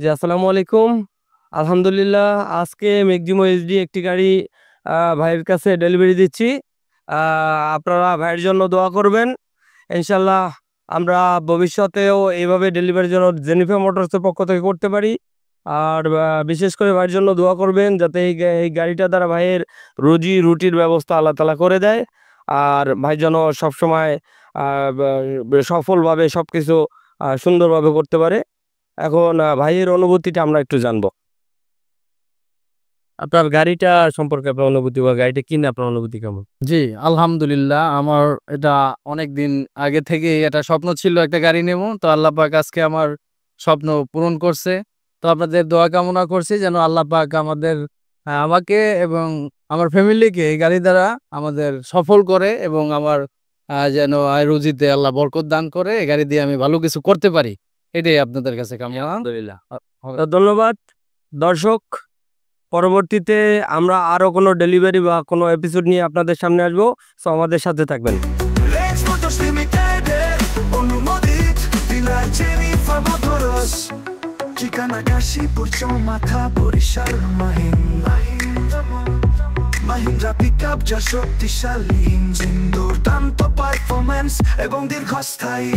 জি, আসসালামু আলাইকুম। আলহামদুলিল্লাহ আজকে ম্যাক্সিমো এইচডি একটি গাড়ি ভাইয়ের কাছে ডেলিভারি দিচ্ছি। আপনারা ভাইয়ের জন্য দোয়া করবেন। ইনশাল্লাহ আমরা ভবিষ্যতেও এইভাবে ডেলিভারির জন্য জেনিফার মোটরসের পক্ষ থেকে করতে পারি। আর বিশেষ করে ভাইয়ের জন্য দোয়া করবেন যাতে এই গাড়িটা দ্বারা ভাইয়ের রুজি রুটির ব্যবস্থা আল্লাহ তাআলা করে দেয়। আর ভাই যেন সবসময় আ সফলভাবে সবকিছু সুন্দরভাবে করতে পারে। এখন ভাইয়ের অনুভূতিটা আমরা একটু জানবো। আপনার গাড়িটা সম্পর্কে আপনার অনুভূতি বা গাড়িটা কিনে আপনার অনুভূতি কেমন? জি, আলহামদুলিল্লাহ। আমার এটা অনেকদিন আগে থেকেই এটা স্বপ্ন ছিল একটা গাড়ি নেবো। তো আল্লাহ পাক আজকে আমার স্বপ্ন পূরণ করছে। তো আপনাদের দোয়া কামনা করছি যেন আল্লাহ পাক আমাকে এবং আমার ফ্যামিলিকে এই গাড়ি দ্বারা আমাদের সফল করে এবং আমার যেন আয়-রুজিতে আল্লাহ বরকত দান করে। এই গাড়ি দিয়ে আমি ভালো কিছু করতে পারি। এটাই আপনাদের কাছে কামনা। আলহামদুলিল্লাহ। তো ধন্যবাদ। দর্শক, পরবর্তীতে আমরা আরো কোনো ডেলিভারি বা কোনো এপিসোড নিয়ে আপনাদের সামনে আসবো। সো আমাদের সাথে থাকবেন। Lex Motors Limited অনুমোদিত ডিলার জেনিফার মোটরস, ঠিকানা কাশীপুর চৌমাথা বরিশাল। মাহিন্দ্রা পিকআপ যা শক্তিশালী ইঞ্জিন, দুর্দান্ত পারফরম্যান্স এবং দীর্ঘস্থায়ী।